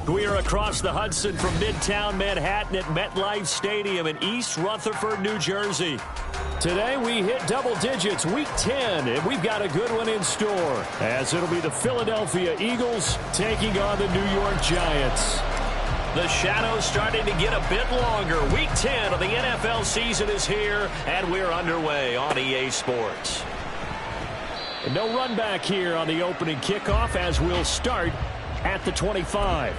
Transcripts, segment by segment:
We are across the Hudson from Midtown Manhattan at MetLife Stadium in East Rutherford, New Jersey. Today we hit double digits, Week 10, and we've got a good one in store, as it'll be the Philadelphia Eagles taking on the New York Giants. The shadow's starting to get a bit longer. Week 10 of the NFL season is here, and we're underway on EA Sports. And no run back here on the opening kickoff, as we'll start at the 25.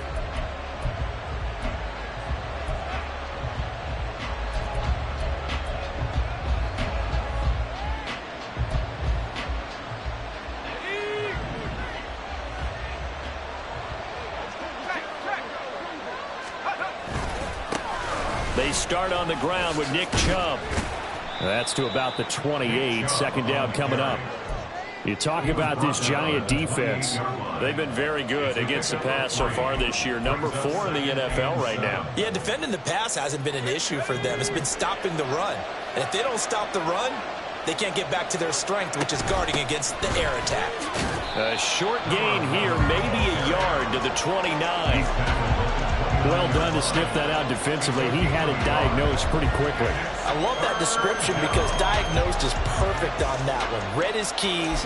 They start on the ground with Nick Chubb. That's to about the 28. Second down coming up. You talk about this Giant defense. They've been very good against the pass so far this year. Number 4 in the NFL right now. Yeah, defending the pass hasn't been an issue for them. It's been stopping the run. And if they don't stop the run, they can't get back to their strength, which is guarding against the air attack. A short gain here, maybe a yard to the 29. Well done to sniff that out defensively. He had it diagnosed pretty quickly. I love that description because diagnosed is perfect on that one. Read his keys,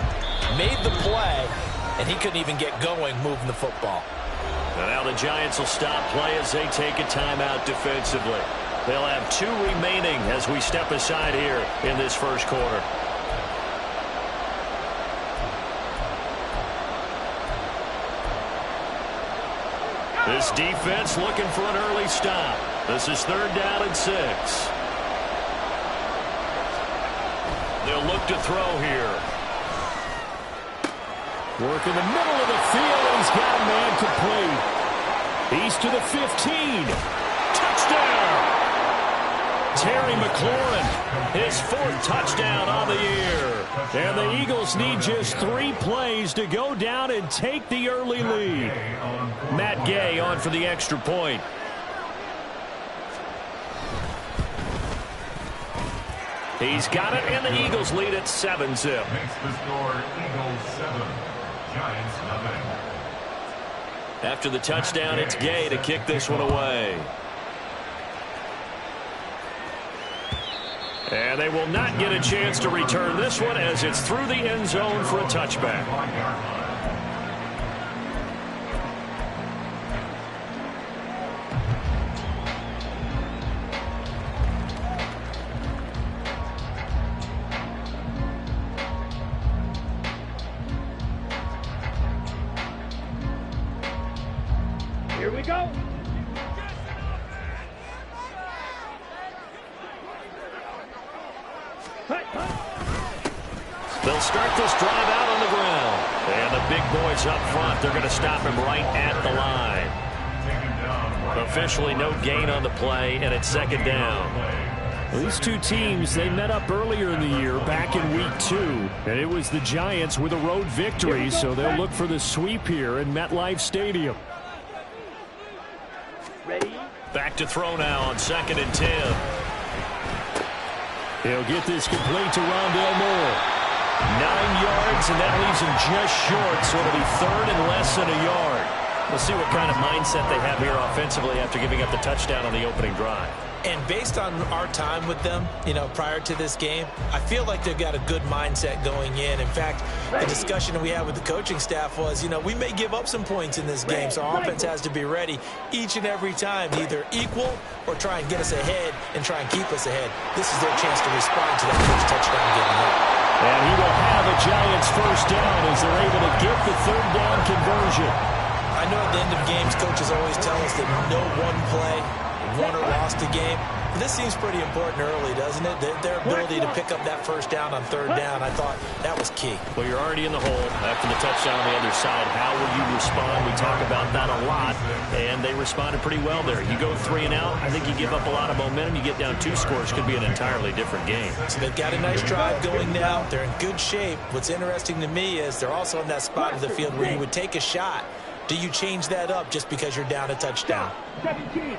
made the play, and he couldn't even get going moving the football. And now the Giants will stop play as they take a timeout defensively. They'll have 2 remaining as we step aside here in this first quarter. This defense looking for an early stop. This is 3rd down and 6. They'll look to throw here. Work in the middle of the field, and he's got a man complete. He's to the 15. Touchdown! Terry McLaurin, his 4th touchdown on the year. And the Eagles need just 3 plays to go down and take the early lead. Matt Gay on for the extra point. He's got it, and the Eagles lead at 7-0. Makes the score Eagles 7, Giants 9. After the touchdown, it's Gay to kick this one away. And they will not get a chance to return this one as it's through the end zone for a touchback. Here we go. They'll start this drive out on the ground. And the big boys up front, they're going to stop him right at the line. Officially no gain on the play, and it's 2nd down. These two teams, they met up earlier in the year, back in Week 2. And it was the Giants with a road victory, so they'll look for the sweep here in MetLife Stadium. Ready? Back to throw now on 2nd and 10. He'll get this complete to Rondale Moore. 9 yards, and that leaves him just short, so it'll be 3rd and less than a yard. We'll see what kind of mindset they have here offensively after giving up the touchdown on the opening drive. And based on our time with them, prior to this game, I feel like they've got a good mindset going in. In fact, the discussion that we had with the coaching staff was, we may give up some points in this game, so our offense has to be ready each and every time to either equal or try and get us ahead and try and keep us ahead. This is their chance to respond to that first touchdown given up. And he will have a Giants first down as they're able to get the 3rd down conversion. I know at the end of games, coaches always tell us that no one play won or lost a game. But this seems pretty important early, doesn't it? Their ability to pick up that first down on 3rd down, I thought that was key. Well, you're already in the hole after the touchdown on the other side. How will you respond? We talk about that a lot, and they responded pretty well there. You go 3 and out, I think you give up a lot of momentum. You get down 2 scores, could be an entirely different game. So they've got a nice drive going now. They're in good shape. What's interesting to me is they're also in that spot of the field where you would take a shot. Do you change that up just because you're down a touchdown? 17.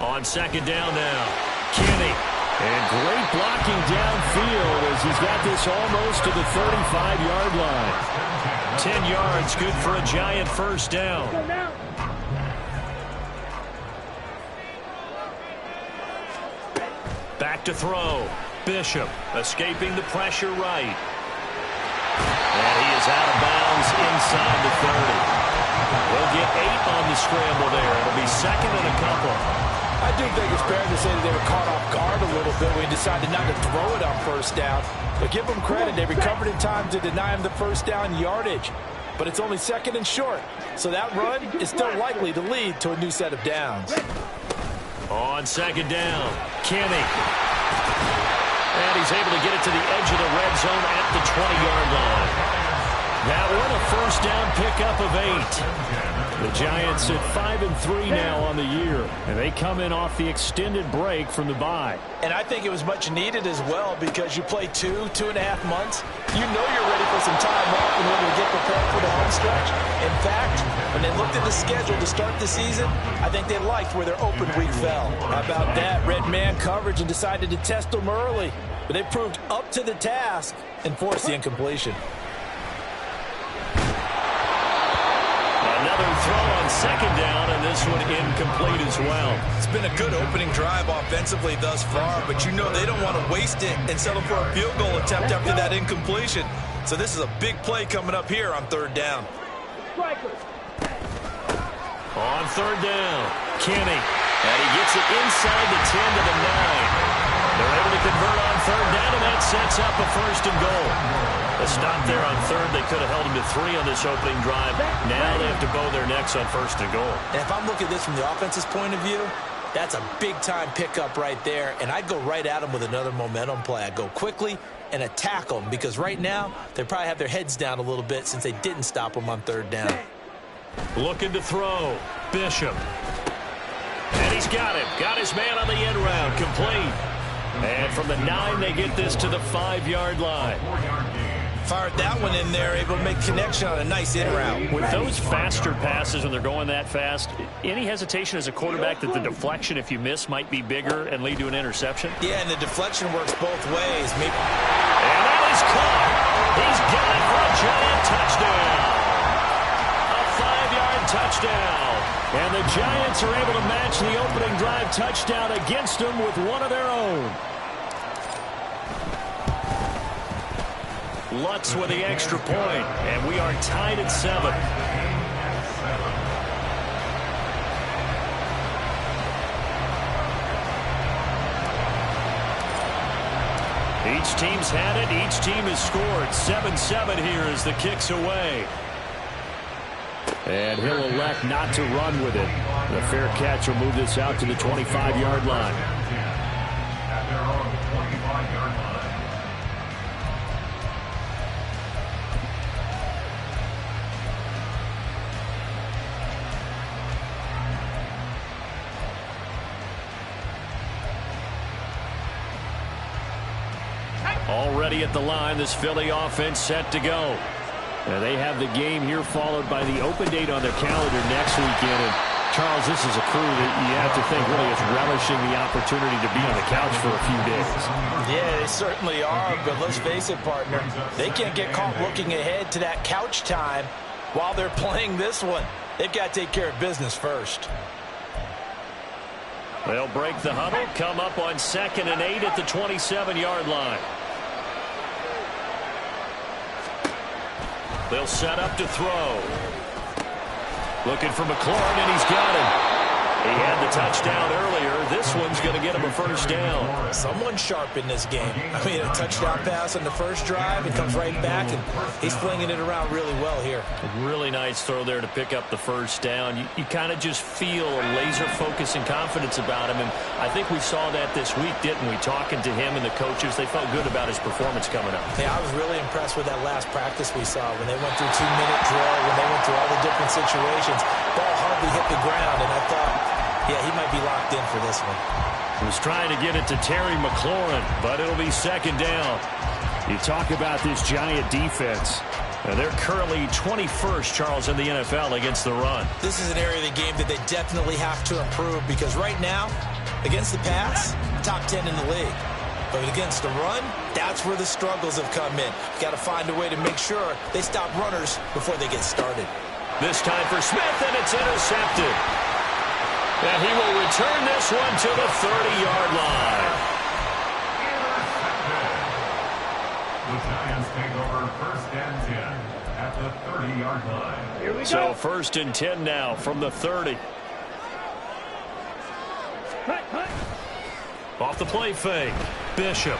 On 2nd down now, Kenny And great blocking downfield as he's got this almost to the 35-yard line. 10 yards, good for a Giant first down. Back to throw. Bishop escaping the pressure right. And he is out of bounds inside the 30. We'll get 8 on the scramble there. It'll be second and a couple. I do think it's fair to say that they were caught off guard a little bit when he decided not to throw it on first down. But give them credit. They recovered in time to deny him the first down yardage. But it's only second and short. So that run is still likely to lead to a new set of downs. On second down, Kenny. And he's able to get it to the edge of the red zone at the 20-yard line. That one a first down pickup of 8. The Giants at 5-3 now on the year, and they come in off the extended break from the bye. And I think it was much needed as well because you play 2.5 months. You know you're ready for some time off in order to get prepared for the home stretch. In fact, when they looked at the schedule to start the season, I think they liked where their open week fell. How about that? Red man coverage and decided to test them early. But they proved up to the task and forced the incompletion. Another throw on second down, and this one incomplete as well. It's been a good opening drive offensively thus far, but you know they don't want to waste it and settle for a field goal attempt after that incompletion. So this is a big play coming up here on third down. On third down, Kenny. And he gets it inside the 10 to the 9. They're able to convert on third down, and that sets up a first and goal. A stop there on third. They could have held him to 3 on this opening drive. Now they have to bow their necks on first and goal. And if I'm looking at this from the offense's point of view, that's a big-time pickup right there. And I'd go right at them with another momentum play. I'd go quickly and attack them because right now they probably have their heads down a little bit since they didn't stop them on third down. Looking to throw. Bishop. And he's got it. Got his man on the end round. Complete. And from the 9, they get this to the 5-yard line. Fired that one in there, able to make connection on a nice in route. With those faster passes when they're going that fast, any hesitation as a quarterback that the deflection, if you miss, might be bigger and lead to an interception? Yeah, and the deflection works both ways. And that is caught. He's got it for a Giant touchdown. A 5-yard touchdown. And the Giants are able to match the opening drive touchdown against them with one of their own. Lutz with the extra point, and we are tied at 7. Each team's had it. Each team has scored. 7-7 here as the kick's away. And he'll elect not to run with it. The fair catch will move this out to the 25-yard line. At their own 25-yard line. Already at the line, this Philly offense set to go. And they have the game here followed by the open date on their calendar next weekend. And Charles, this is a crew that you have to think really is relishing the opportunity to be on the couch for a few days. Yeah, they certainly are, but let's face it, partner. They can't get caught looking ahead to that couch time while they're playing this one. They've got to take care of business first. They'll break the huddle, come up on 2nd and 8 at the 27-yard line. They'll set up to throw. Looking for McLaurin, and he's got him. He had the touchdown earlier. This one's going to get him a first down. Someone sharp in this game. I mean, a touchdown pass on the first drive. It comes right back, and he's flinging it around really well here. A really nice throw there to pick up the first down. You kind of just feel a laser focus and confidence about him, and I think we saw that this week, didn't we? Talking to him and the coaches, they felt good about his performance coming up. Yeah, I was really impressed with that last practice we saw when they went through 2-minute drill, when they went through all the different situations. Ball hardly hit the ground, and I thought, yeah, he might be locked in for this one. He was trying to get it to Terry McLaurin, but it'll be second down. You talk about this Giant defense. They're currently 21st, Charles, in the NFL against the run. This is an area of the game that they definitely have to improve because right now, against the pass, top 10 in the league. But against the run, that's where the struggles have come in. Got to find a way to make sure they stop runners before they get started. This time for Smith, and it's intercepted. And he will return this one to the 30-yard line. The Giants take over 1st and 10 at the 30-yard line. Here we go. So 1st and 10 now from the 30. Off the play fake. Bishop.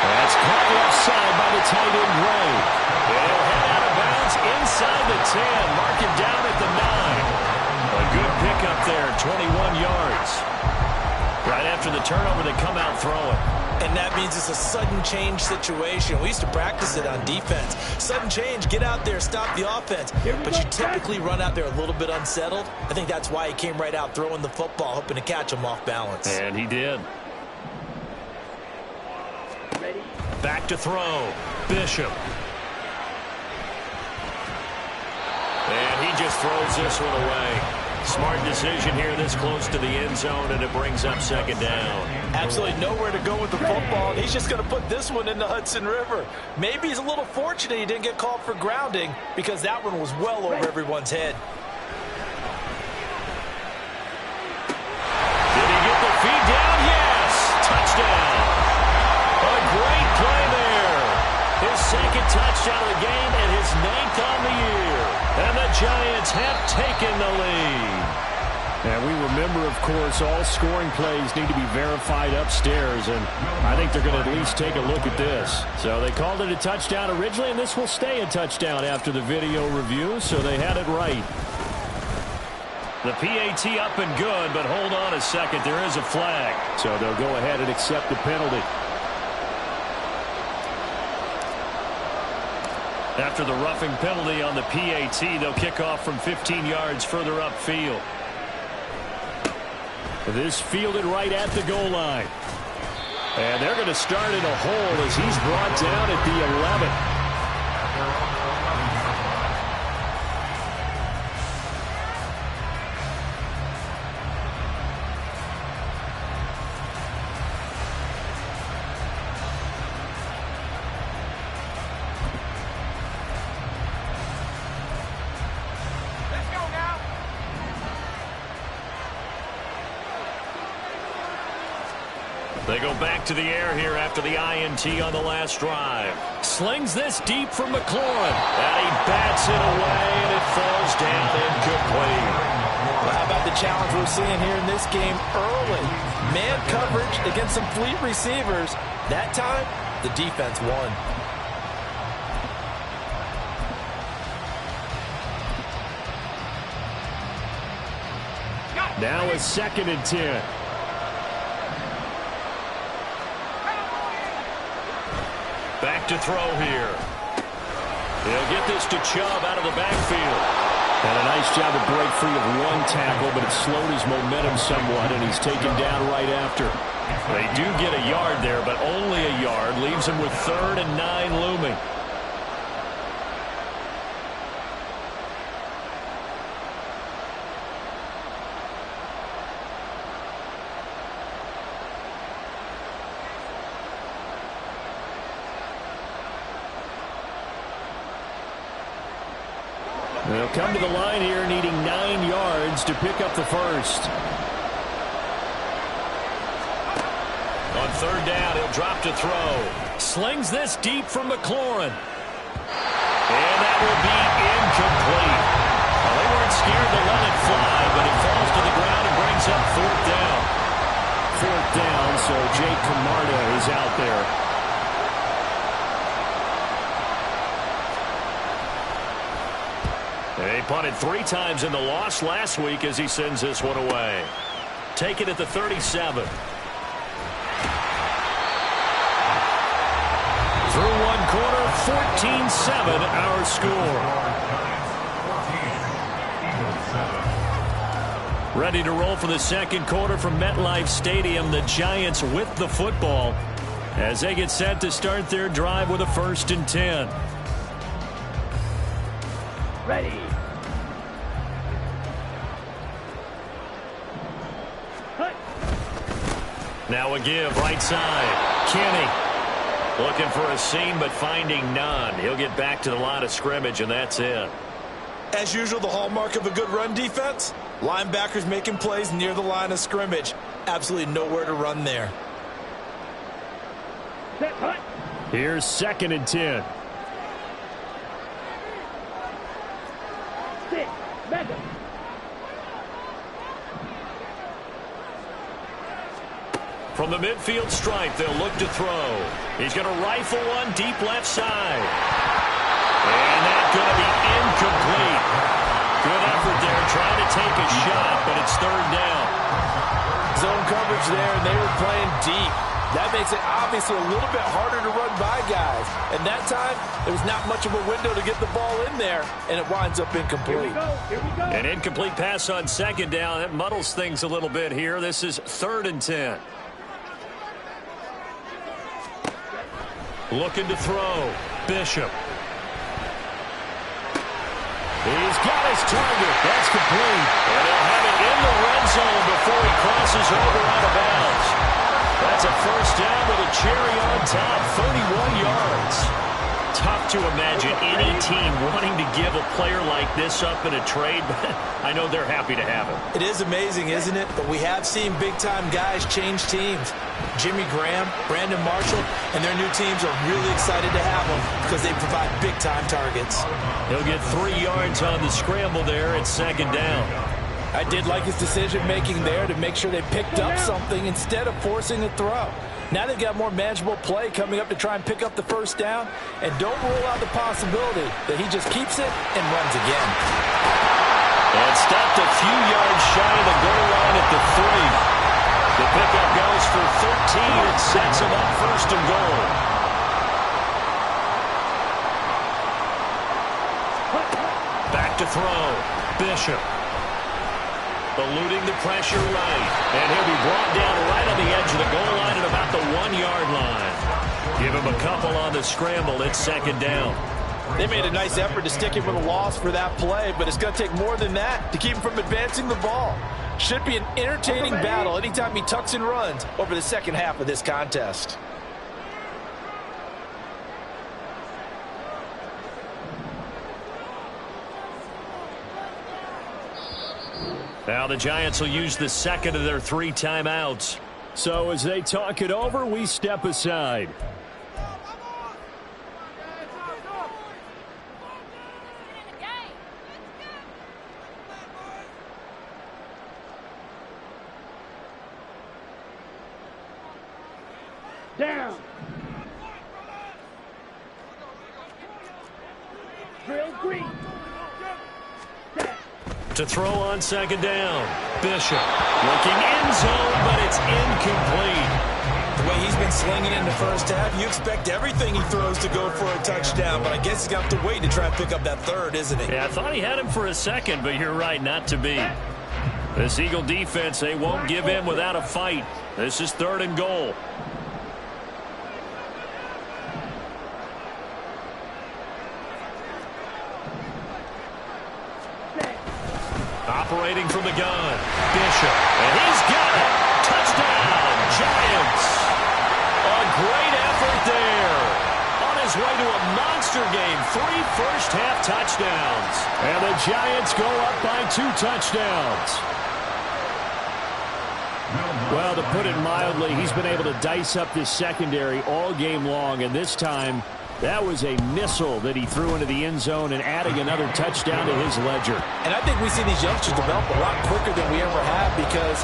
That's caught left side by the tight end Gray. They'll head out of bounds inside the 10. Mark him down at the 9. A good pickup there, 21 yards. Right after the turnover, they come out throwing. And that means it's a sudden change situation. We used to practice it on defense. Sudden change, get out there, stop the offense. But you typically run out there a little bit unsettled. I think that's why he came right out throwing the football, hoping to catch him off balance. And he did. Back to throw. Bishop. And he just throws this one away. Smart decision here this close to the end zone, and it brings up 2nd down. Absolutely nowhere to go with the football. He's just going to put this one in the Hudson River. Maybe he's a little fortunate he didn't get called for grounding because that one was well over everyone's head. Did he get the feed down? Yes! Touchdown! A great play there. His 2nd touchdown of the game and his 9th on the year. And the Giants have taken the lead. And we remember, of course, all scoring plays need to be verified upstairs, and I think they're going to at least take a look at this. So they called it a touchdown originally, and this will stay a touchdown after the video review, so they had it right. The PAT up and good, but hold on a second. There is a flag. So they'll go ahead and accept the penalty. After the roughing penalty on the PAT, they'll kick off from 15 yards further upfield. This fielded right at the goal line. And they're going to start in a hole as he's brought down at the 11. They go back to the air here after the INT on the last drive. Slings this deep for McLaurin. And he bats it away, and it falls down incomplete. Well, how about the challenge we're seeing here in this game early? Man coverage against some fleet receivers. That time, the defense won. Now a 2nd and 10. Back to throw here. They'll get this to Chubb out of the backfield. And a nice job to break free of one tackle, but it slowed his momentum somewhat, and he's taken down right after. They do get a yard there, but only a yard. Leaves him with 3rd and 9 looming. They'll come to the line here needing 9 yards to pick up the first. On 3rd down, he'll drop to throw. Slings this deep from McLaurin. And that will be incomplete. Well, they weren't scared to let it fly, but it falls to the ground and brings up 4th down. 4th down, so Jake Camarda is out there. They punted 3 times in the loss last week as he sends this one away. Take it at the 37. Through 1 quarter, 14-7 our score. Ready to roll for the 2nd quarter from MetLife Stadium. The Giants with the football as they get set to start their drive with a 1st and 10. Ready. Now a give, right side. Kenny looking for a seam, but finding none. He'll get back to the line of scrimmage, and that's it. As usual, the hallmark of a good run defense, linebackers making plays near the line of scrimmage. Absolutely nowhere to run there. Here's 2nd and 10. From the midfield stripe, they'll look to throw. He's going to rifle one deep left side. And that's going to be incomplete. Good effort there trying to take a shot, but it's 3rd down. Zone coverage there, and they were playing deep. That makes it obviously a little bit harder to run by guys. And that time, there was not much of a window to get the ball in there, and it winds up incomplete. Here we go. An incomplete pass on 2nd down. That muddles things a little bit here. This is 3rd and 10. Looking to throw. Bishop. He's got his target. That's complete. And they'll have it in the red zone before he crosses over out of bounds. That's a 1st down with a cherry on top. 31 yards. Tough to imagine any team wanting to give a player like this up in a trade, but I know they're happy to have him. It is amazing, isn't it? But we have seen big-time guys change teams. Jimmy Graham, Brandon Marshall, and their new teams are really excited to have them because they provide big-time targets. He'll get 3 yards on the scramble there at 2nd down. I did like his decision-making there to make sure they picked up something instead of forcing a throw. Now they've got more manageable play coming up to try and pick up the 1st down, and don't rule out the possibility that he just keeps it and runs again. And stopped a few yards shy of the goal line at the 3. The pickup goes for 13. It sets him up 1st and goal. Back to throw. Bishop. Eluding the pressure right. And he'll be brought down right on the edge of the goal line at about the 1-yard line. Give him a couple on the scramble. It's 2nd down. They made a nice effort to stick him with a loss for that play, but it's going to take more than that to keep him from advancing the ball. Should be an entertaining battle anytime he tucks and runs over the 2nd half of this contest. Now the Giants will use the 2nd of their 3 timeouts. So as they talk it over, we step aside. Down. Drill green. To throw on 2nd down. Bishop looking end zone, but it's incomplete. The way he's been slinging in the 1st half, you expect everything he throws to go for a touchdown, but I guess he's going to have to wait to try and pick up that 3rd, isn't he? Yeah, I thought he had him for a 2nd, but you're right, not to be. This Eagle defense, they won't give in without a fight. This is 3rd and goal. Operating from the gun, Bishop, and he's got it. Touchdown, Giants. A great effort there. On his way to a monster game, 3 first-half touchdowns. And the Giants go up by 2 touchdowns. Well, to put it mildly, he's been able to dice up this secondary all game long, and this time that was a missile that he threw into the end zone and adding another touchdown to his ledger. And I think we see these youngsters develop a lot quicker than we ever have because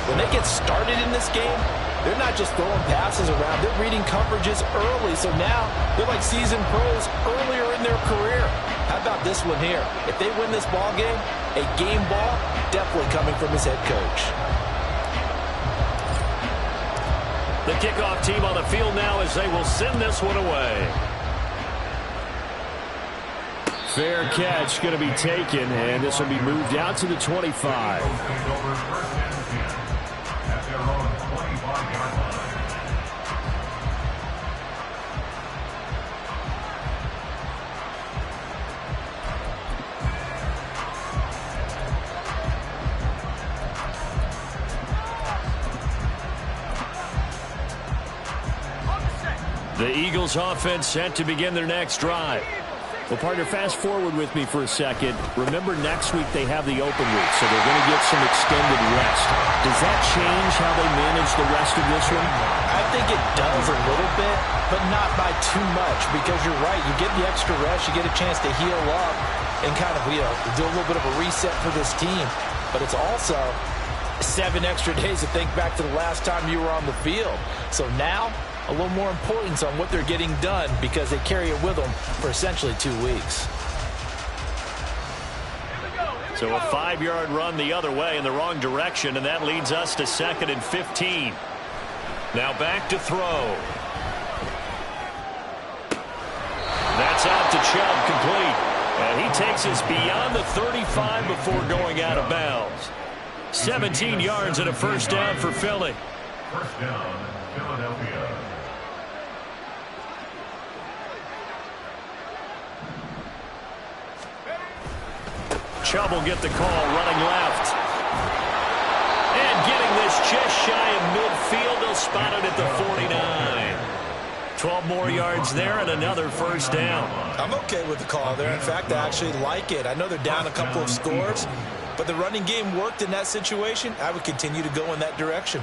when they get started in this game, they're not just throwing passes around. They're reading coverages early. So now they're like seasoned pros earlier in their career. How about this one here? If they win this ball game, a game ball definitely coming from his head coach. The kickoff team on the field now as they will send this one away. Fair catch going to be taken, and this will be moved out to the 25. At their own 25-yard line. The Eagles offense set to begin their next drive. Well, partner, fast forward with me for a second. Remember, next week they have the open week, so they're going to get some extended rest. Does that change how they manage the rest of this one? I think it does a little bit, but not by too much, because you're right. You get the extra rest, you get a chance to heal up and kind of, do a little bit of a reset for this team. But it's also 7 extra days to think back to the last time you were on the field. So now, a little more importance on what they're getting done because they carry it with them for essentially 2 weeks. So a 5-yard run the other way in the wrong direction, and that leads us to 2nd and 15. Now back to throw. That's out to Chubb, complete. And he takes us beyond the 35 before going out of bounds. 17 yards and a first down for Philly. First down, Philadelphia. Chubb will get the call, running left. And getting this just shy of midfield. They'll spot it at the 49. 12 more yards there and another first down. I'm okay with the call there. In fact, I actually like it. I know they're down a couple of scores, but the running game worked in that situation. I would continue to go in that direction.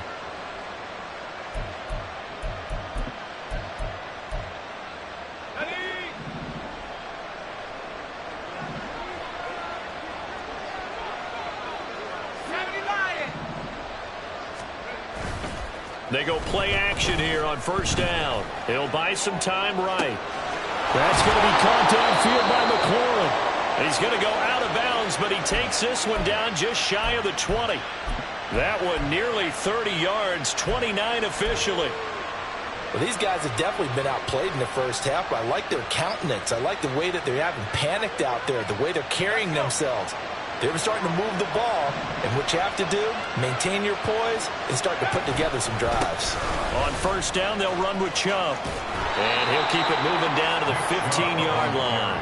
They go play action here on first down. He'll buy some time right. That's going to be caught downfield by McLaurin. He's going to go out of bounds, but he takes this one down just shy of the 20. That one nearly 30 yards, 29 officially. Well, these guys have definitely been outplayed in the first half, but I like their countenance. I like the way that they haven't panicked out there, the way they're carrying themselves. They're starting to move the ball, and what you have to do, maintain your poise and start to put together some drives. On first down, they'll run with Chubb. And he'll keep it moving down to the 15-yard line.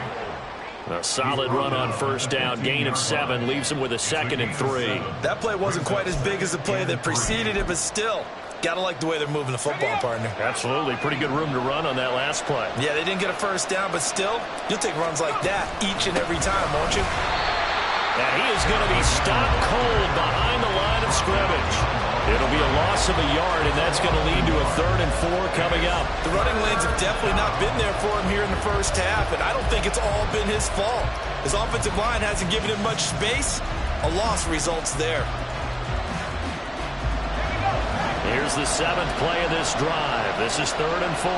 A solid run on first down. Gain of 7 leaves him with a 2nd and 3. That play wasn't quite as big as the play that preceded it, but still, gotta like the way they're moving the football, partner. Absolutely. Pretty good room to run on that last play. Yeah, they didn't get a first down, but still, you'll take runs like that each and every time, won't you? And he is going to be stopped cold behind the line of scrimmage. It'll be a loss of a yard, and that's going to lead to a 3rd and 4 coming up. The running lanes have definitely not been there for him here in the first half, and I don't think it's all been his fault. His offensive line hasn't given him much space. A loss results there. Here's the 7th play of this drive. This is 3rd and 4.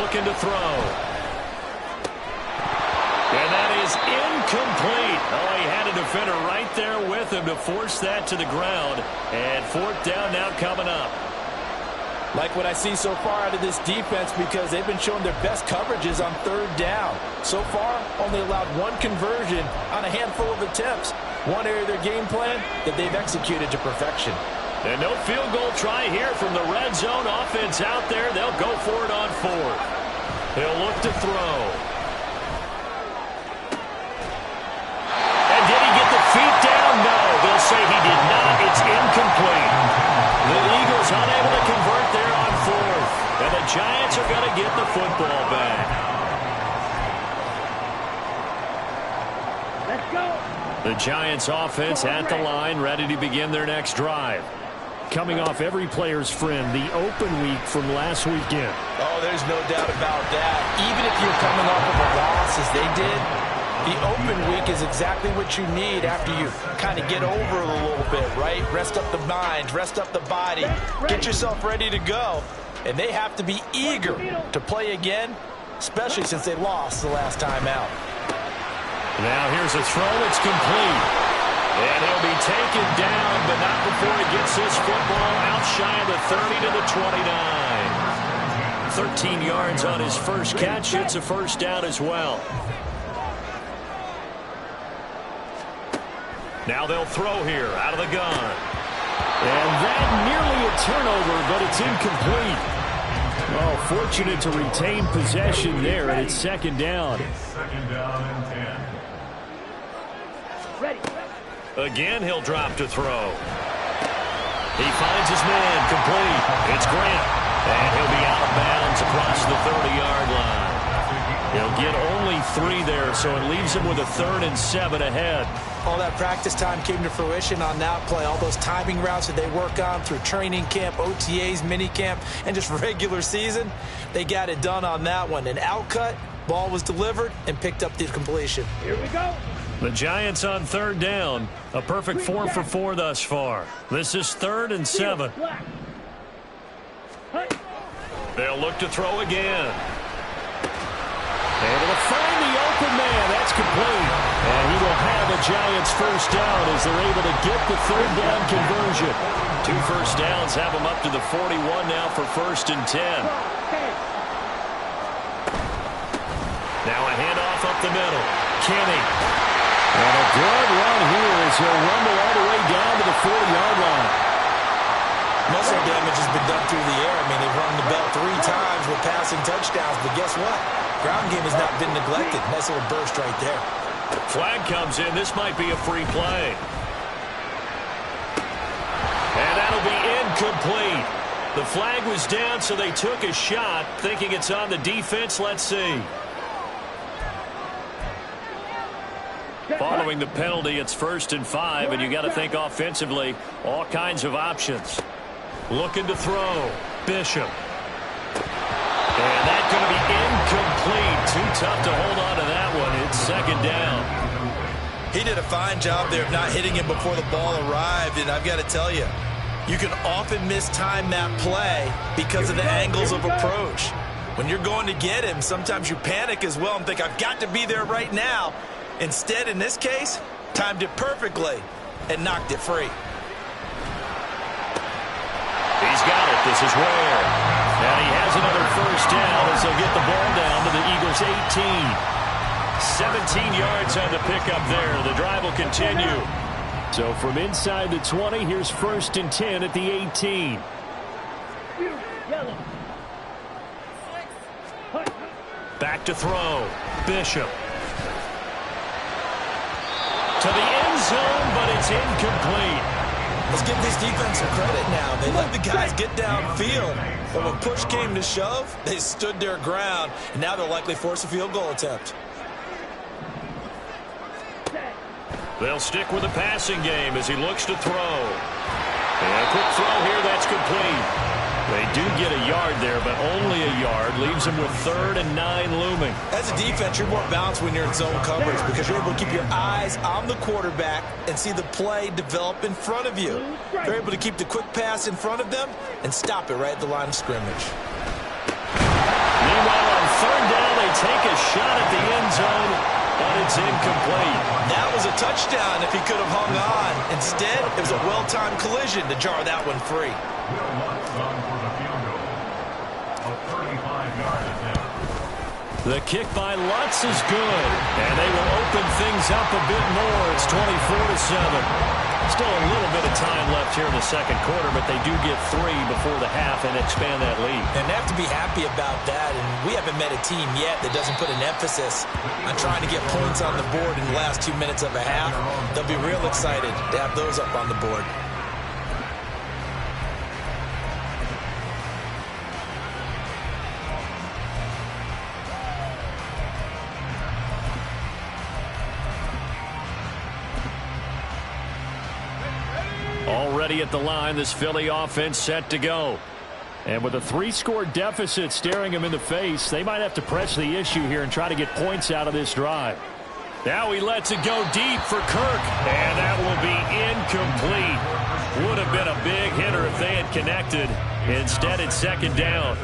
Looking to throw. And that is incomplete. Oh, he had a defender right there with him to force that to the ground. And 4th down now coming up. Like what I see so far out of this defense because they've been showing their best coverages on 3rd down. So far, only allowed 1 conversion on a handful of attempts. One area of their game plan that they've executed to perfection. And no field goal try here from the red zone offense out there. They'll go for it on 4th. He'll look to throw. Feet down, no. They'll say he did not. It's incomplete. The Eagles unable to convert there on 4th. And the Giants are going to get the football back. Let's go. The Giants offense at the line, ready to begin their next drive. Coming off every player's friend, the open week from last weekend. Oh, there's no doubt about that. Even if you're coming off of a loss as they did, the open week is exactly what you need after you kind of get over it a little bit, right? Rest up the mind, rest up the body, get yourself ready to go. And they have to be eager to play again, especially since they lost the last time out. Now here's a throw. It's complete. And he'll be taken down, but not before he gets this football out shy of the 30 to the 29. 13 yards on his first catch. It's a first down as well. Now they'll throw here out of the gun. And that nearly a turnover, but it's incomplete. Oh, fortunate to retain possession there, and it's 2nd down. 2nd down and 10. Ready. Again, he'll drop to throw. He finds his man, complete. It's Grant. And he'll be out of bounds across the 30-yard line. He'll get only 3 there, so it leaves him with a 3rd and 7 ahead. All that practice time came to fruition on that play. All those timing routes that they work on through training camp, OTAs, mini camp, and just regular season, they got it done on that one. An outcut, ball was delivered, and picked up the completion. Here we go. The Giants on 3rd down. A perfect 4 for 4 thus far. This is 3rd and 7. They'll look to throw again. Able to find the open man. That's complete. And he will have a Giants first down as they're able to get the 3rd down conversion. 2 first downs have them up to the 41 now for 1st and 10. Now a handoff up the middle. Kenny. And a good run here as he'll rumble all the way down to the 40-yard line. Muscle damage has been done through the air. I mean, they've rung the bell 3 times with passing touchdowns, but guess what? Ground game has not been neglected. Nice little burst right there. Flag comes in. This might be a free play. And that'll be incomplete. The flag was down, so they took a shot, thinking it's on the defense. Let's see. Following the penalty, it's 1st and 5, and you got to think offensively, all kinds of options. Looking to throw. Bishop. And that's going to be incomplete. Too tough to hold on to that one. It's 2nd down. He did a fine job there of not hitting him before the ball arrived, and I've got to tell you, you can often mistime that play because of the angles of approach. When you're going to get him, sometimes you panic as well and think, I've got to be there right now. Instead, in this case, timed it perfectly and knocked it free. He's got it. This is Ware. And he has another first down as they'll get the ball down to the Eagles' 18. 17 yards on the pickup there. The drive will continue. So from inside the 20, here's 1st and 10 at the 18. Back to throw. Bishop. To the end zone, but it's incomplete. Let's give this defense some credit now. They let the guys get downfield, but when push came to shove, they stood their ground, and now they'll likely force a field goal attempt. They'll stick with the passing game as he looks to throw. And a quick throw here, that's complete. They do get a yard there, but only a yard. Leaves them with 3rd and 9 looming. As a defense, you're more balanced when you're in zone coverage because you're able to keep your eyes on the quarterback and see the play develop in front of you. You're able to keep the quick pass in front of them and stop it right at the line of scrimmage. Meanwhile, on 3rd down, they take a shot at the end zone, but it's incomplete. That was a touchdown if he could have hung on. Instead, it was a well-timed collision to jar that one free. The kick by Lutz is good, and they will open things up a bit more. It's 24-7. Still a little bit of time left here in the 2nd quarter, but they do get 3 before the half and expand that lead. And they have to be happy about that, and we haven't met a team yet that doesn't put an emphasis on trying to get points on the board in the last 2 minutes of a half. They'll be real excited to have those up on the board. Already at the line, this Philly offense set to go. And with a 3-score deficit staring them in the face, they might have to press the issue here and try to get points out of this drive. Now he lets it go deep for Kirk, and that will be incomplete. Would have been a big hitter if they had connected. Instead, it's 2nd down.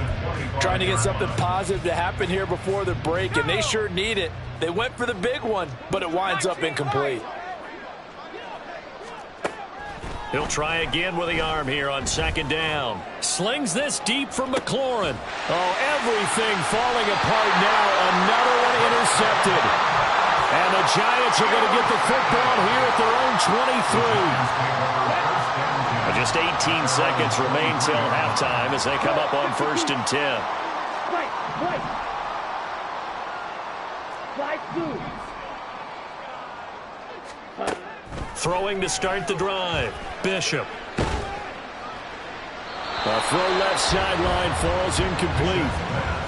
Trying to get something positive to happen here before the break, and they sure need it. They went for the big one, but it winds up incomplete. He'll try again with the arm here on 2nd down. Slings this deep for McLaurin. Oh, everything falling apart now. Another one intercepted. And the Giants are going to get the football here at their own 23. Just 18 seconds remain till halftime as they come up on 1st and 10. Throwing to start the drive. Bishop. A throw left sideline falls incomplete.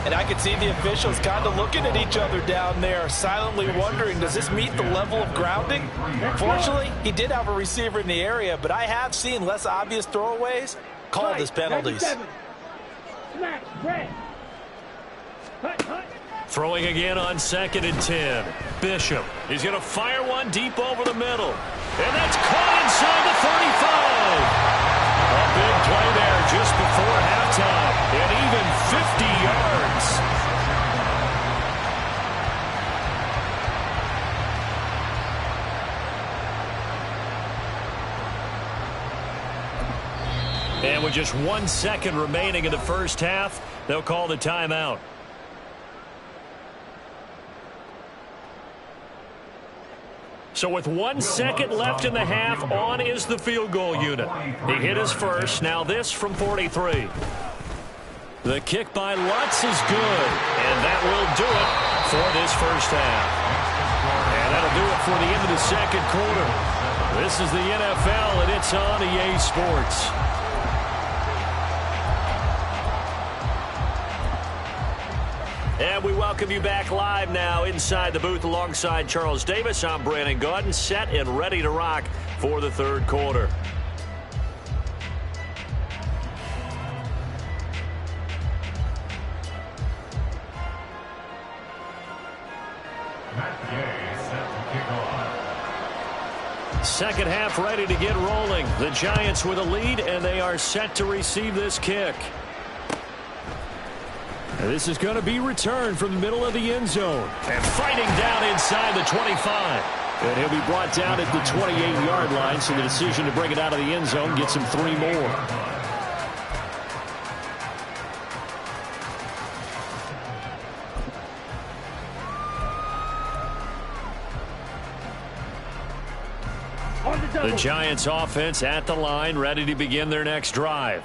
And I could see the officials kind of looking at each other down there, silently wondering, does this meet the level of grounding? Fortunately, he did have a receiver in the area, but I have seen less obvious throwaways called as penalties. Smack, red. Hut. Throwing again on 2nd and 10. Bishop. He's going to fire one deep over the middle. And that's caught inside the 35. A big play there just before halftime. And even 50 yards. And with just 1 second remaining in the first half, they'll call the timeout. So with 1 second left in the half, on is the field goal unit. He hit his first. Now this from 43. The kick by Lutz is good. And that will do it for this first half. And that'll do it for the end of the second quarter. This is the NFL, and it's on EA Sports. And we welcome you back live now inside the booth alongside Charles Davis. I'm Brandon Gaudin, set and ready to rock for the third quarter. Matt Gay set to kick off. Second half ready to get rolling. The Giants with a lead, and they are set to receive this kick. And this is going to be returned from the middle of the end zone. And fighting down inside the 25. And he'll be brought down at the 28-yard line, so the decision to bring it out of the end zone gets him 3 more. The Giants offense at the line, ready to begin their next drive.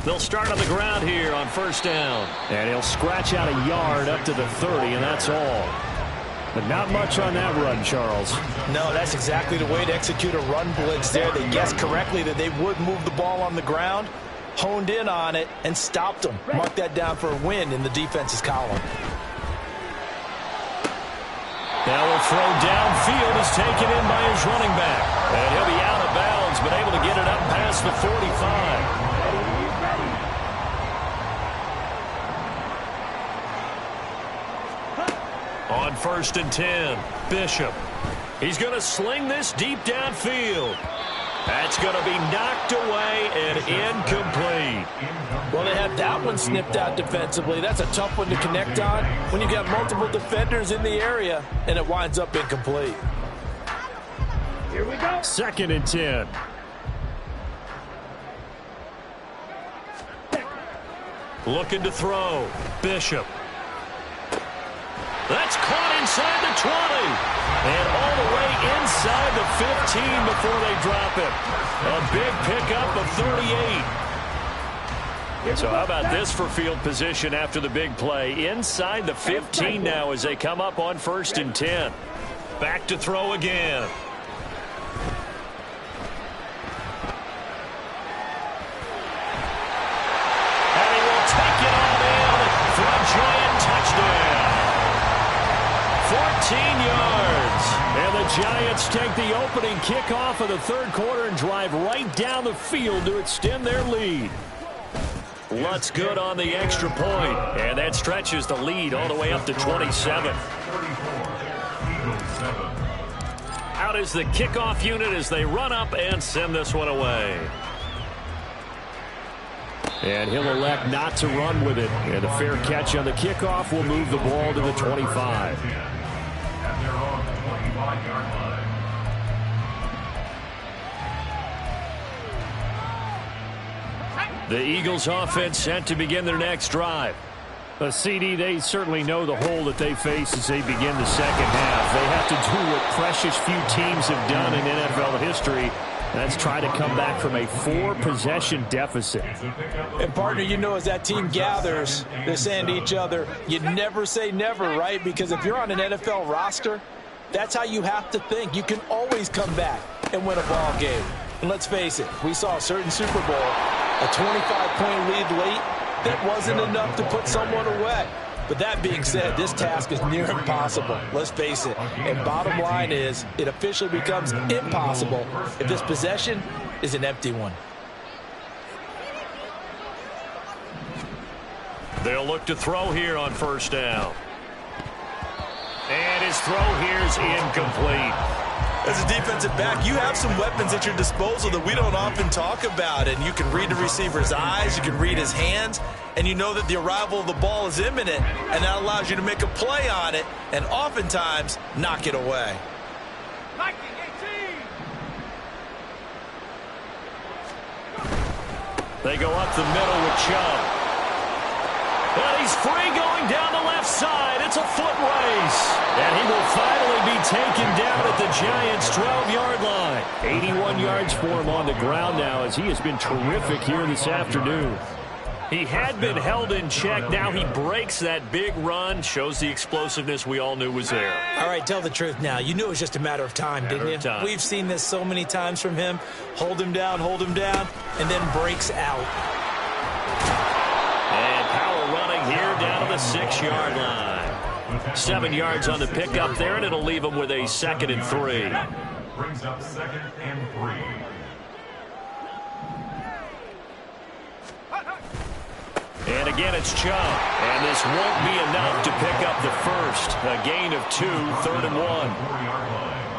They'll start on the ground here on first down. And he'll scratch out a yard up to the 30, and that's all. But not much on that run, Charles. No, that's exactly the way to execute a run blitz there. They guessed correctly that they would move the ball on the ground, honed in on it, and stopped them. Mark that down for a win in the defense's column. Now a throw downfield is taken in by his running back. And he'll be out of bounds, but able to get it up past the 45. On first and 10, Bishop. He's going to sling this deep downfield. That's going to be knocked away and incomplete. Well, they had that one snipped out defensively. That's a tough one to connect on when you've got multiple defenders in the area, and it winds up incomplete. Here we go. Second and 10. Looking to throw. Bishop. That's caught inside the 20. And all the way inside the 15 before they drop it. A big pickup of 38. So how about this for field position after the big play? Inside the 15 now as they come up on first and 10. Back to throw again. And he will take it on in for a giant touchdown. 14 yards. And the Giants take the opening kickoff of the third quarter and drive right down the field to extend their lead. Lutz good on the extra point, and that stretches the lead all the way up to 27. Out is the kickoff unit as they run up and send this one away. And he'll elect not to run with it. And a fair catch on the kickoff will move the ball to the 25. At their own 25-yard line. The Eagles offense set to begin their next drive. CD, they certainly know the hole that they face as they begin the second half. They have to do what precious few teams have done in NFL history. That's try to come back from a 4-possession deficit. And, partner, you know, as that team gathers, they're saying to each other, you never say never, right? Because if you're on an NFL roster, that's how you have to think. You can always come back and win a ball game. And let's face it, we saw a certain Super Bowl, a 25-point lead late, that wasn't enough to put someone away. But that being said, this task is near impossible. Let's face it. And bottom line is, it officially becomes impossible if this possession is an empty one. They'll look to throw here on first down. And his throw here is incomplete. As a defensive back, you have some weapons at your disposal that we don't often talk about. And you can read the receiver's eyes, you can read his hands, and you know that the arrival of the ball is imminent, and that allows you to make a play on it and oftentimes knock it away. They go up the middle with Chubb. And he's free going down the left side. It's a foot race. And he will finally be taken down at the Giants' 12-yard line. 81 yards for him on the ground now as he has been terrific here this afternoon. He had been held in check. Now he breaks that big run. Shows the explosiveness we all knew was there. All right, tell the truth now. You knew it was just a matter of time, didn't you? We've seen this so many times from him. Hold him down, and then breaks out. And power running here down to the 6-yard line. 7 yards on the pickup there, and it'll leave him with a 2nd and 3. Brings up 2nd and 3. And again, it's Chubb. And this won't be enough to pick up the first. A gain of 2, 3rd and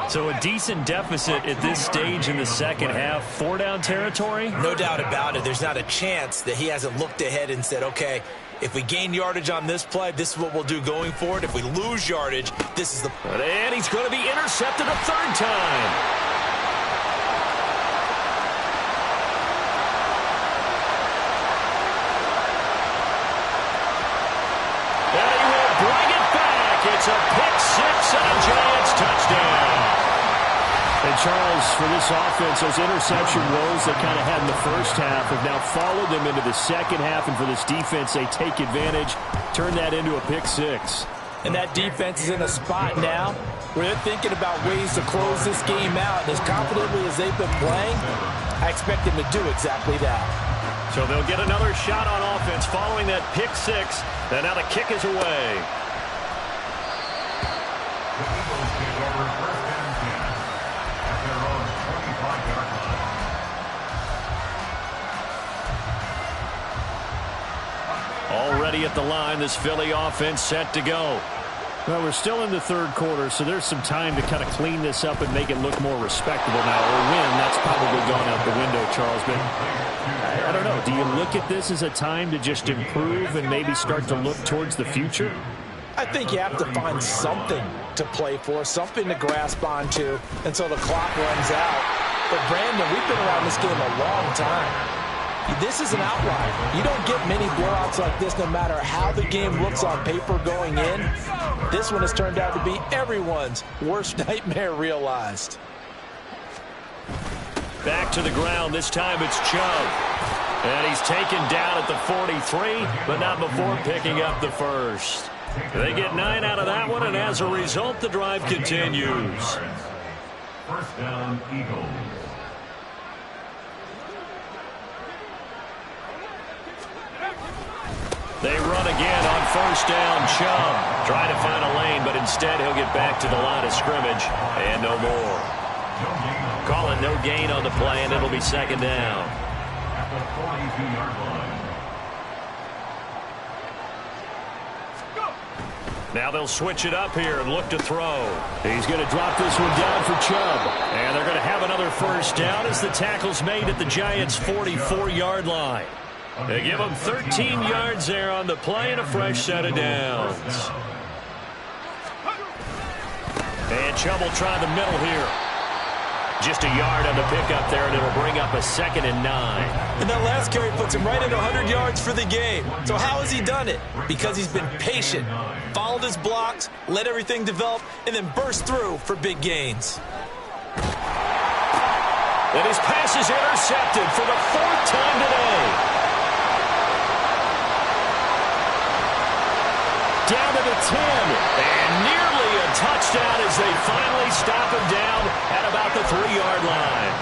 1. So a decent deficit at this stage in the second half. 4-down territory? No doubt about it. There's not a chance that he hasn't looked ahead and said, okay, if we gain yardage on this play, this is what we'll do going forward. If we lose yardage, this is the... And he's going to be intercepted a 3rd time. It's a pick 6 and a Giants touchdown. And Charles, for this offense, those interception woes they kind of had in the first half have now followed them into the second half. And for this defense, they take advantage, turn that into a pick 6. And that defense is in a spot now where they're thinking about ways to close this game out. And as confidently as they've been playing, I expect them to do exactly that. So they'll get another shot on offense following that pick 6. And now the kick is away. The Eagles take over 1st and 10 at their own 25-yard line. Already at the line, this Philly offense set to go. Well, we're still in the 3rd quarter, so there's some time to kind of clean this up and make it look more respectable now. Or win, that's probably gone out the window, Charles. But I don't know. Do you look at this as a time to just improve and maybe start to look towards the future? I think you have to find something to play for, something to grasp onto until the clock runs out. But, Brandon, we've been around this game a long time. This is an outlier. You don't get many blowouts like this no matter how the game looks on paper going in. This one has turned out to be everyone's worst nightmare realized. Back to the ground. This time it's Chubb. And he's taken down at the 43, but not before picking up the first. They get 9 out of that one, and as a result, the drive continues. 1st down, Eagles. They run again on 1st down. Chubb trying to find a lane, but instead he'll get back to the line of scrimmage, and no more. Call it no gain on the play, and it'll be 2nd down. At the 42-yard line. Now they'll switch it up here and look to throw. He's going to drop this one down for Chubb. And they're going to have another 1st down as the tackle's made at the Giants' 44-yard line. They give him 13 yards there on the play and a fresh set of downs. And Chubb will try the middle here. Just a yard on the pickup there, and it'll bring up a 2nd and 9. And that last carry puts him right at 100 yards for the game. So how has he done it? Because he's been patient, followed his blocks, let everything develop, and then burst through for big gains. And his pass is intercepted for the 4th time today. Down to the 10, and nearly a touchdown as they finally stop him down at about the 3-yard line.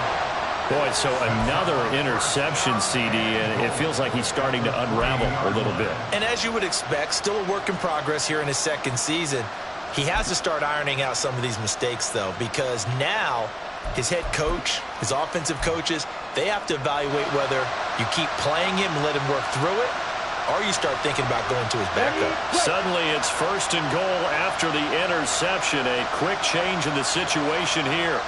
Boy, so another interception, CD, and it feels like he's starting to unravel a little bit. And as you would expect, still a work in progress here in his second season. He has to start ironing out some of these mistakes, though, because now his head coach, his offensive coaches, they have to evaluate whether you keep playing him and let him work through it, or you start thinking about going to his backup. Suddenly it's 1st and goal after the interception. A quick change in the situation here.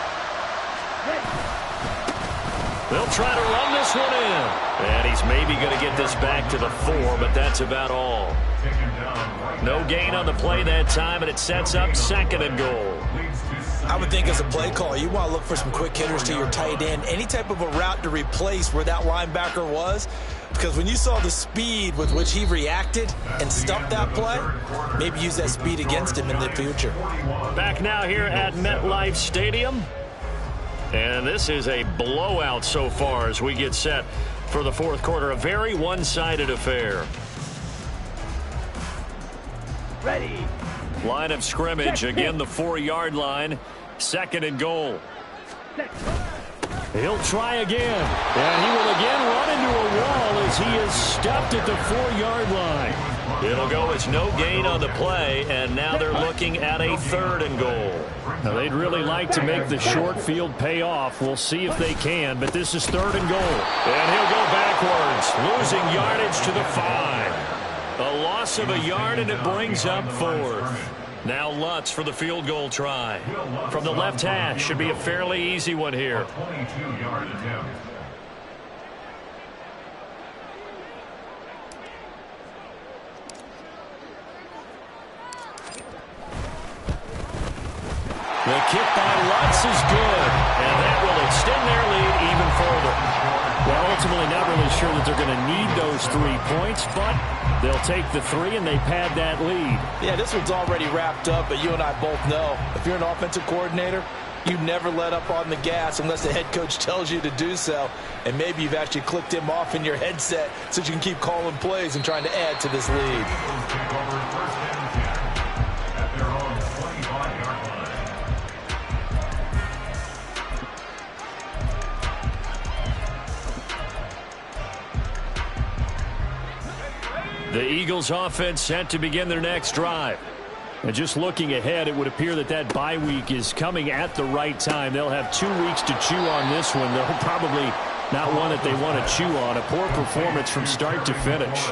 They'll try to run this one in. And he's maybe going to get this back to the 4, but that's about all. No gain on the play that time, and it sets up 2nd and goal. I would think as a play caller, you want to look for some quick hitters to your tight end. Any type of a route to replace where that linebacker was. Because when you saw the speed with which he reacted and stuffed that play, maybe use that speed against him in the future. Back now here at MetLife Stadium. And this is a blowout so far as we get set for the 4th quarter. A very one-sided affair. Ready. Line of scrimmage, again the 4-yard line. 2nd and goal. He'll try again. And he will again run into a wall as he is stopped at the 4-yard line. It'll go as no gain on the play, and now they're looking at a 3rd and goal. Now, they'd really like to make the short field pay off. We'll see if they can, but this is 3rd and goal. And he'll go backwards, losing yardage to the 5. A loss of a yard, and it brings up 4th. Now Lutz for the field goal try. From the left hash, should be a fairly easy one here. 22-yard attempt. The kick by Lutz is good, and that will extend their lead even further. Well, ultimately not really sure that they're going to need those 3 points, but they'll take the 3 and they pad that lead. Yeah, this one's already wrapped up, but you and I both know if you're an offensive coordinator, you never let up on the gas unless the head coach tells you to do so. And maybe you've actually clicked him off in your headset so you can keep calling plays and trying to add to this lead. Take over 1st and 10 at their own 25-yard line. The Eagles offense set to begin their next drive. And just looking ahead, it would appear that that bye week is coming at the right time. They'll have 2 weeks to chew on this one. They'll probably not one that they want to chew on. A poor performance from start to finish.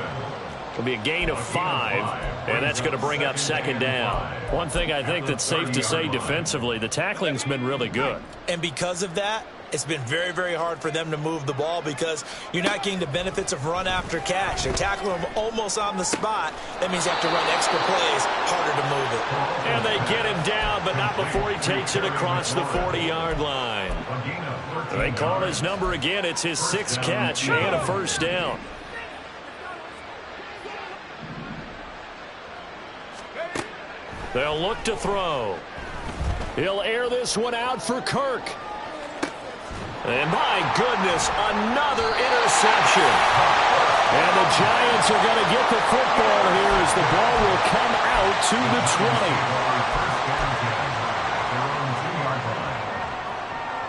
It'll be a gain of 5, and that's going to bring up 2nd down. One thing I think that's safe to say defensively, the tackling's been really good. And because of that, it's been very, very hard for them to move the ball because you're not getting the benefits of run after catch. They're tackling them almost on the spot. That means they have to run extra plays, harder to move it. And they get him down, but not before he takes it across the 40-yard line. They call his number again. It's his 6th catch and a 1st down. They'll look to throw. He'll air this one out for Kirk. And my goodness, another interception. And the Giants are going to get the football here as the ball will come out to the 20.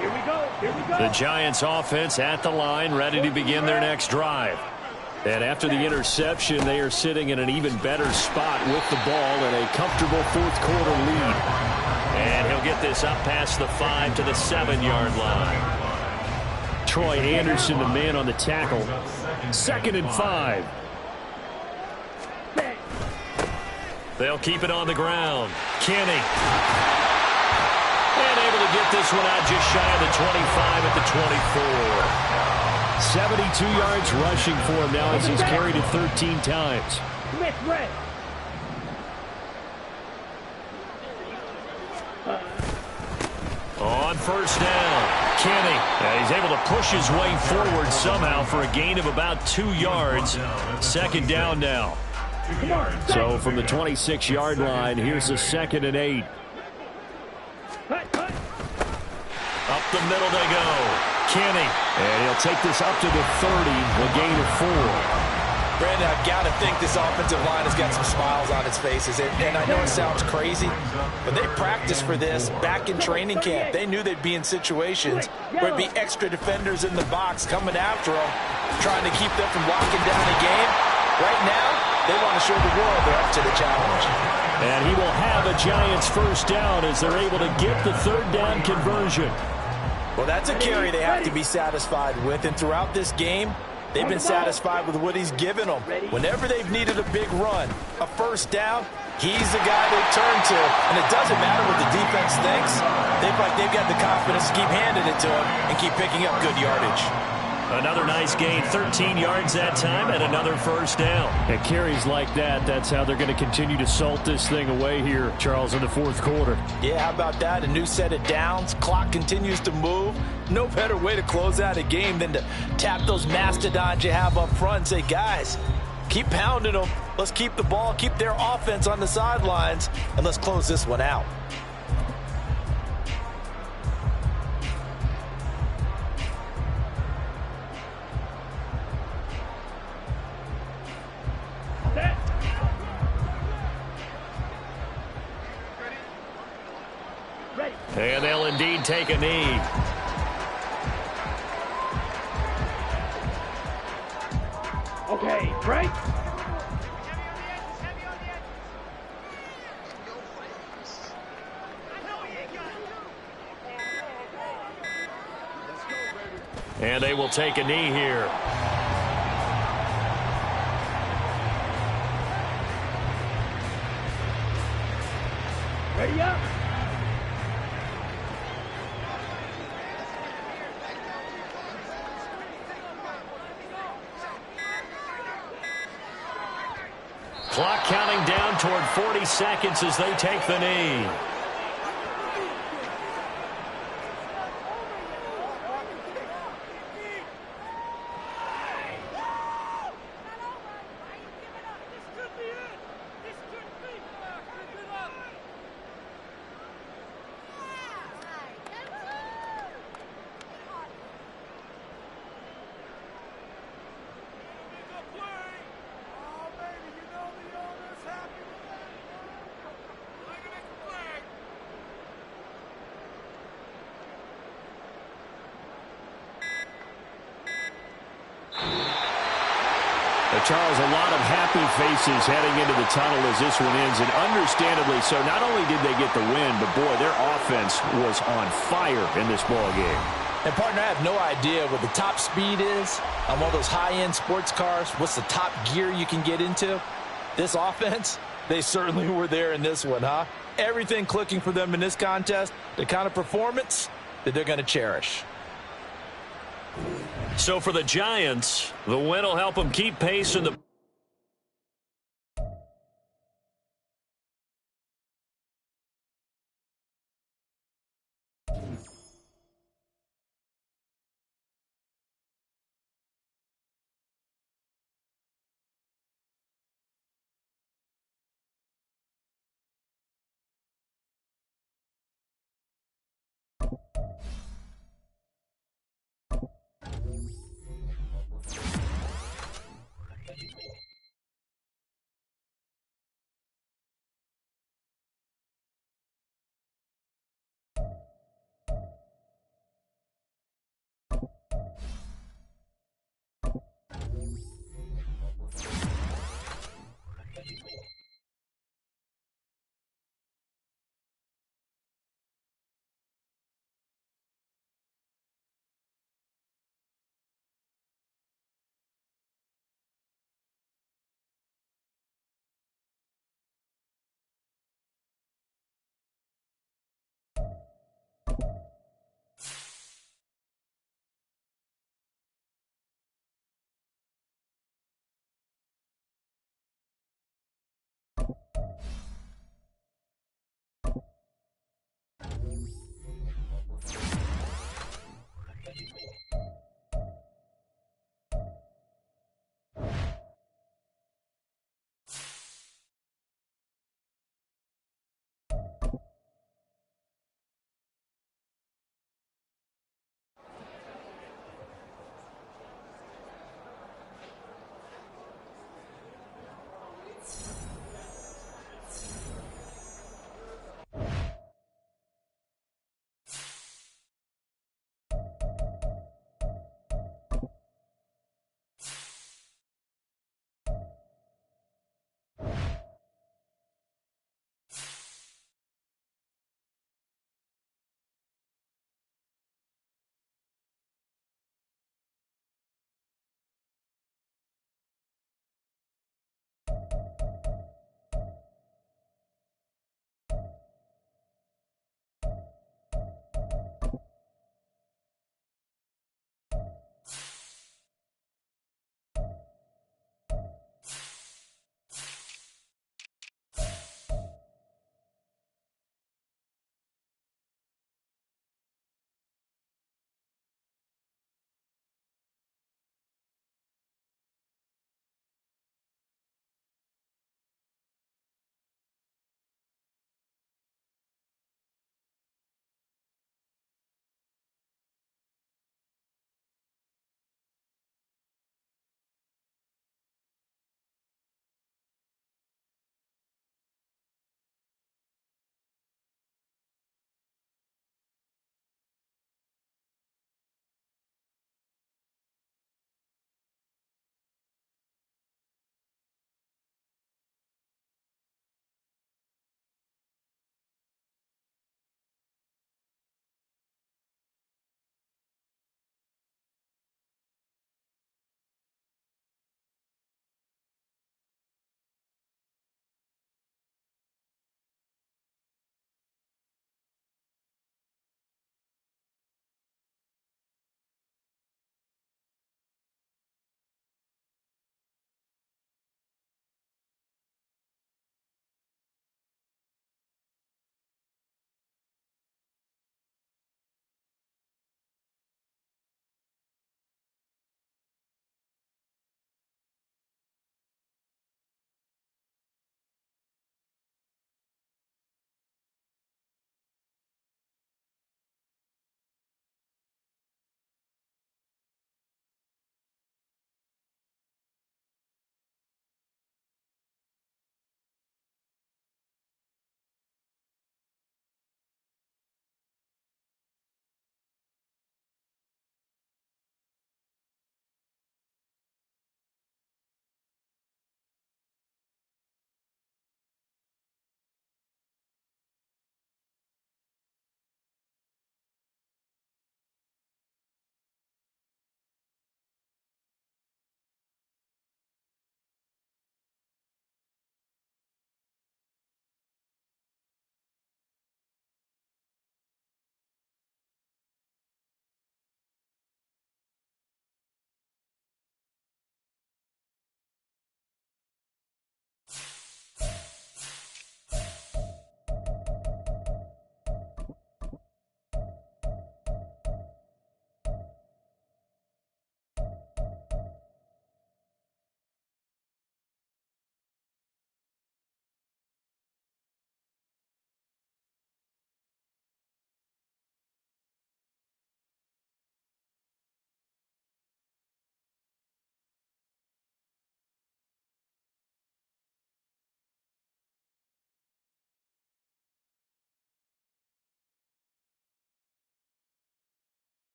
Here we go. Here we go. The Giants offense at the line, ready to begin their next drive. And after the interception, they are sitting in an even better spot with the ball and a comfortable 4th quarter lead. And he'll get this up past the 5 to the 7-yard line. Troy Anderson, the man on the tackle. 2nd and 5. They'll keep it on the ground. Kenny. And able to get this one out just shy of the 25 at the 24. 72 yards rushing for him now as he's carried it 13 times. Smith, red. On 1st down, Kenny. He's able to push his way forward somehow for a gain of about 2 yards. 2nd down now. So from the 26-yard line, here's a 2nd and 8. Up the middle they go. Kenny. And he'll take this up to the 30, a gain of 4. Brandon, I've got to think this offensive line has got some smiles on its faces. And I know it sounds crazy, but they practiced for this back in training camp. They knew they'd be in situations where it'd be extra defenders in the box coming after them, trying to keep them from locking down the game. Right now, they want to show the world they're up to the challenge. And he will have a Giants first down as they're able to get the third down conversion. Well, that's a carry they have to be satisfied with. And throughout this game, they've been satisfied with what he's given them. Whenever they've needed a big run, a first down, he's the guy they turn to. And it doesn't matter what the defense thinks. They've got the confidence to keep handing it to him and keep picking up good yardage. Another nice gain, 13 yards that time, and another first down. And carries like that, that's how they're going to continue to salt this thing away here, Charles, in the fourth quarter. Yeah, how about that? A new set of downs. Clock continues to move. No better way to close out a game than to tap those mastodons you have up front and say, guys, keep pounding them. Let's keep the ball, keep their offense on the sidelines, and let's close this one out. And they'll indeed take a knee. Okay, right? And they will take a knee here. Ready up. Clock counting down toward 40 seconds as they take the knee. Charles, a lot of happy faces heading into the tunnel as this one ends, and understandably so. Not only did they get the win, but, boy, their offense was on fire in this ball game. And, partner, I have no idea what the top speed is on one of those high-end sports cars. What's the top gear you can get into? This offense, they certainly were there in this one, huh? Everything clicking for them in this contest, the kind of performance that they're going to cherish. So for the Giants, the win will help them keep pace in the